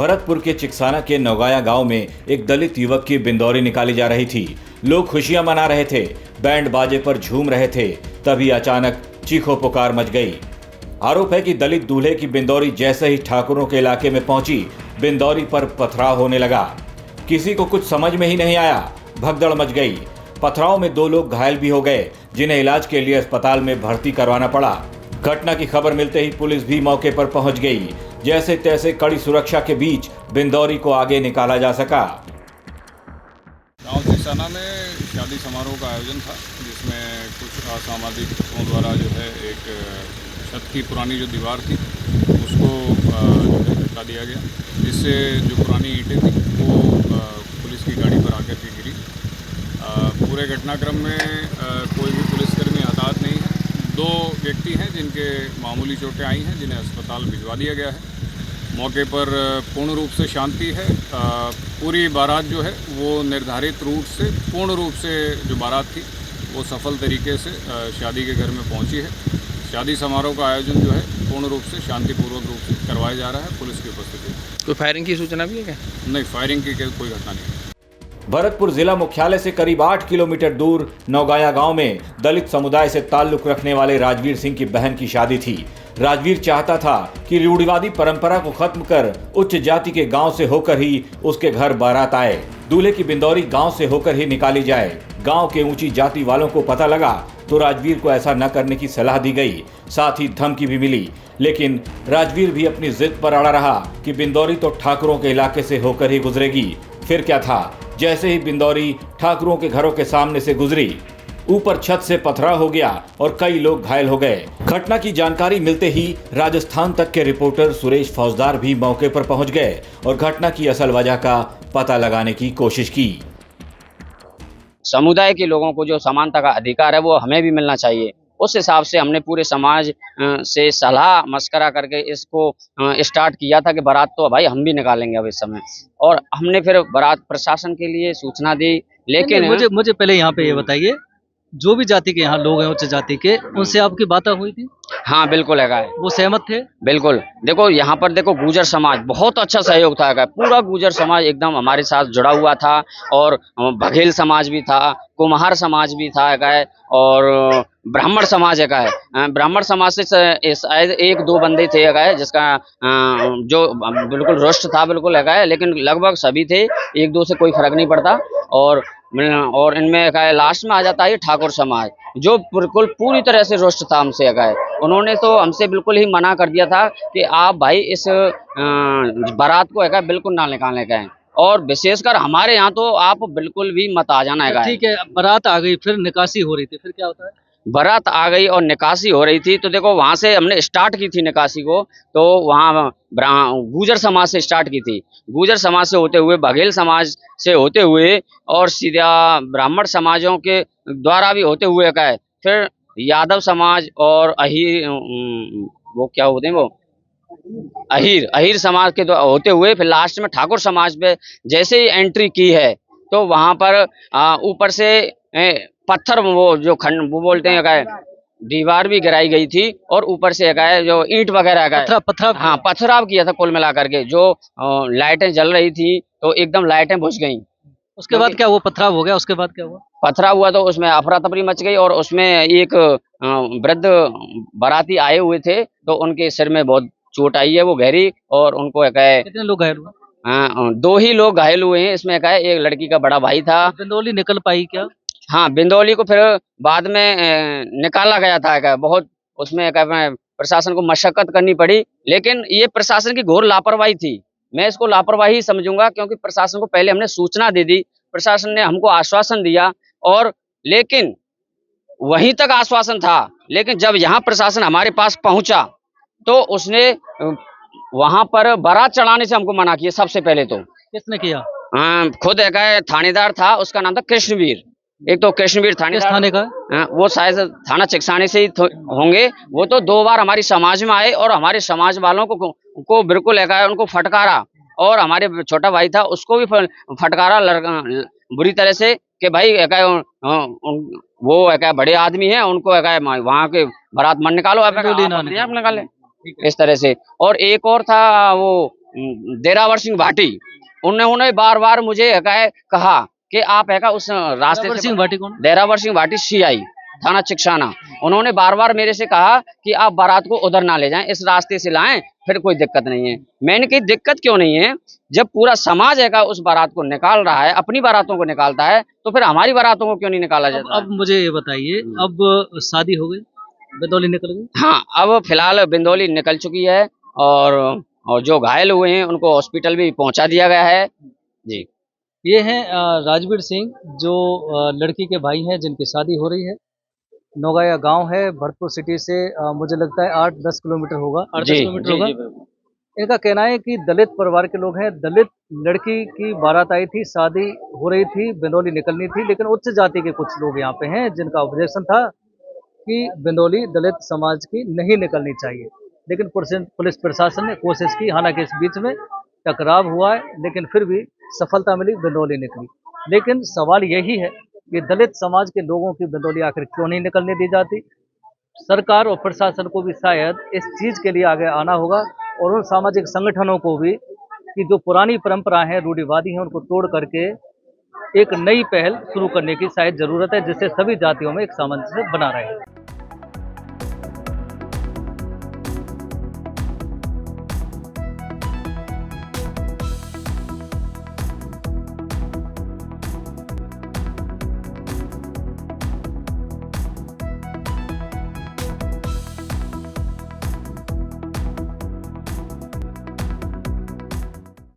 भरतपुर के चिकसाना के नौगाया गांव में एक दलित युवक की बिंदौरी निकाली जा रही थी। लोग खुशियां मना रहे थे, बैंड बाजे पर झूम रहे थे, तभी अचानक चीखो पुकार मच गई। आरोप है कि दलित दूल्हे की बिंदौरी जैसे ही ठाकुरों के इलाके में पहुंची, बिंदौरी पर पथराव होने लगा। किसी को कुछ समझ में ही नहीं आया, भगदड़ मच गई। पथराव में 2 लोग घायल भी हो गए, जिन्हें इलाज के लिए अस्पताल में भर्ती करवाना पड़ा। घटना की खबर मिलते ही पुलिस भी मौके पर पहुंच गई। जैसे तैसे कड़ी सुरक्षा के बीच बिंदौरी को आगे निकाला जा सका। गांव चिकसाना में शादी समारोह का आयोजन था, जिसमें कुछ असामाजिक तत्वों द्वारा जो है एक छत की पुरानी जो दीवार थी उसको जो है धक्का दिया गया, जिससे जो पुरानी ईंटें थी वो पुलिस की गाड़ी पर आकर के गिरी। पूरे घटनाक्रम में कोई भी पुलिसकर्मी हताहत नहीं है। 2 व्यक्ति हैं जिनके मामूली चोटें आई हैं, जिन्हें अस्पताल भिजवा दिया गया है। मौके पर पूर्ण रूप से शांति है। पूरी बारात जो है वो निर्धारित रूट से पूर्ण रूप से जो बारात थी वो सफल तरीके से शादी के घर में पहुंची है। शादी समारोह का आयोजन जो है पूर्ण रूप से शांतिपूर्वक रूप से करवाया जा रहा है पुलिस की उपस्थिति में। कोई फायरिंग की सूचना भी है क्या? नहीं, फायरिंग की कोई घटना नहीं है। भरतपुर जिला मुख्यालय से करीब 8 किलोमीटर दूर नौगाया गांव में दलित समुदाय से ताल्लुक रखने वाले राजवीर सिंह की बहन की शादी थी। राजवीर चाहता था कि रूढ़िवादी परंपरा को खत्म कर उच्च जाति के गांव से होकर ही उसके घर बारात आए। दूल्हे की बिंदौरी गांव से होकर ही निकाली जाए। गांव के ऊंची जाति वालों को पता लगा तो राजवीर को ऐसा न करने की सलाह दी गई, साथ ही धमकी भी मिली। लेकिन राजवीर भी अपनी जिद पर अड़ा रहा कि बिंदौरी तो ठाकुरों के इलाके से होकर ही गुजरेगी। फिर क्या था, जैसे ही बिंदौरी ठाकुरों के घरों के सामने से गुजरी, ऊपर छत से पथराव हो गया और कई लोग घायल हो गए। घटना की जानकारी मिलते ही राजस्थान तक के रिपोर्टर सुरेश फौजदार भी मौके पर पहुंच गए और घटना की असल वजह का पता लगाने की कोशिश की। समुदाय के लोगों को जो समानता का अधिकार है वो हमें भी मिलना चाहिए। उस हिसाब से हमने पूरे समाज से सलाह मशवरा करके इसको स्टार्ट किया था कि बारात तो भाई हम भी निकालेंगे अब इस समय। और हमने फिर बारात प्रशासन के लिए सूचना दी। लेकिन मुझे पहले यहाँ पे ये बताइए, जो भी जाति के यहाँ लोग हैं उच्च जाति के, उनसे आपकी बातें हुई थी? हाँ बिल्कुल है, वो सहमत थे? बिल्कुल। देखो यहाँ पर देखो गुर्जर समाज बहुत अच्छा सहयोग था, पूरा गुर्जर समाज एकदम हमारे साथ जुड़ा हुआ था। और बघेल समाज भी था, कुम्हार समाज भी था और ब्राह्मण समाज है। ब्राह्मण समाज से शायद 1-2 बंदे थे जिसका जो बिल्कुल रुष्ट था बिल्कुल है, लेकिन लगभग सभी थे, 1-2 से कोई फर्क नहीं पड़ता। और इनमें लास्ट में आ जाता है ठाकुर समाज, जो बिल्कुल पूरी तरह से रुष्ट था हमसे उन्होंने तो हमसे बिल्कुल ही मना कर दिया था कि आप भाई इस बारात को बिल्कुल ना निकालने का है, और विशेषकर हमारे यहाँ तो आप बिल्कुल भी मत आ जाना है। ठीक है, बारात आ गई, फिर निकासी हो रही थी, फिर क्या होता है? बारात आ गई और निकासी हो रही थी, तो देखो वहां से हमने स्टार्ट की थी निकासी को, तो वहां गुर्जर समाज से स्टार्ट की थी। गुर्जर समाज से होते हुए बघेल समाज से होते हुए और सीधा ब्राह्मण समाजों के द्वारा भी होते हुए फिर यादव समाज और अहीर, वो क्या होते हैं वो अहीर समाज के होते हुए फिर लास्ट में ठाकुर समाज पे जैसे ही एंट्री की है, तो वहां पर ऊपर से पत्थर वो बोलते हैं दीवार भी गिराई गई थी, और ऊपर से जो ईंट वगैरह पथराव किया था कुल मिलाकर के। जो लाइटें जल रही थी तो एकदम लाइटें बुझ गईं। उसके बाद क्या हुआ? पथराव हो गया, उसके बाद क्या हुआ? पथराव हुआ तो उसमें अफरा तफरी मच गई, और उसमें एक वृद्ध बाराती आए हुए थे, तो उनके सिर में बहुत चोट आई है, वो गहरी, और उनको कितने लोग घायल हुए? 2 ही लोग घायल हुए हैं। इसमें एक लड़की का बड़ा भाई था। बिंदौली निकल पाई क्या? हाँ, बिंदौली को फिर बाद में निकाला गया था बहुत, उसमें प्रशासन को मशक्कत करनी पड़ी, लेकिन ये प्रशासन की घोर लापरवाही थी। मैं इसको लापरवाही समझूंगा, क्योंकि प्रशासन को पहले हमने सूचना दे दी, प्रशासन ने हमको आश्वासन दिया, और लेकिन वहीं तक आश्वासन था। लेकिन जब यहाँ प्रशासन हमारे पास पहुंचा तो उसने वहां पर बारात चढ़ाने से हमको मना किया। सबसे पहले तो किसने किया? खुद थानेदार था, उसका नाम था कृष्णवीर। एक तो कृष्णवीर थाने का, वो शायद थाना चिकसाने से ही होंगे। वो तो 2 बार हमारी समाज में आए और हमारे समाज वालों को बिल्कुल उनको फटकारा, और हमारे छोटा भाई था उसको भी फटकारा बुरी तरह से कि भाई वो बड़े आदमी हैं, उनको वहाँ के बारात मन निकालो, आप निकाले इस तरह से। और एक और था वो देरावर सिंह भाटी, उन्होंने बार बार मुझे कहा कि आप उस रास्ते देरावर से सिंह भाटी कौन? देरावर सिंह भाटी CI थाना चिकसाना, उन्होंने बार बार मेरे से कहा कि आप बारात को उधर ना ले जाएं, इस रास्ते से लाएं, फिर कोई दिक्कत नहीं है। मैंने कही दिक्कत क्यों नहीं है, जब पूरा समाज उस बारात को निकाल रहा है, अपनी बारातों को निकालता है, तो फिर हमारी बारातों को क्यों नहीं निकाला जाता? अब मुझे ये बताइए, अब शादी हो गई, बिंदौली निकल गई? हाँ, अब फिलहाल बिंदौली निकल चुकी है और जो घायल हुए हैं उनको हॉस्पिटल भी पहुंचा दिया गया है जी। ये हैं राजवीर सिंह, जो लड़की के भाई हैं, जिनकी शादी हो रही है। नौगाया गांव है, भरतपुर सिटी से मुझे लगता है 8-10 किलोमीटर होगा, 8-10 किलोमीटर होगा। इनका कहना है कि दलित परिवार के लोग हैं, दलित लड़की की बारात आई थी, शादी हो रही थी, बिंदौली निकलनी थी, लेकिन उच्च जाति के कुछ लोग यहाँ पे हैं जिनका ऑब्जेक्शन था कि बिंदौली दलित समाज की नहीं निकलनी चाहिए। लेकिन पुलिस प्रशासन ने कोशिश की, हालांकि इस बीच में टकराव हुआ है, लेकिन फिर भी सफलता मिली, बिंदौली निकली। लेकिन सवाल यही है कि दलित समाज के लोगों की बिंदौली आखिर क्यों नहीं निकलने दी जाती। सरकार और प्रशासन को भी शायद इस चीज के लिए आगे आना होगा, और उन सामाजिक संगठनों को भी कि जो पुरानी परंपरा है, रूढ़िवादी हैं, उनको तोड़ करके एक नई पहल शुरू करने की शायद जरूरत है, जिससे सभी जातियों में एक सामंजस्य बना रहे।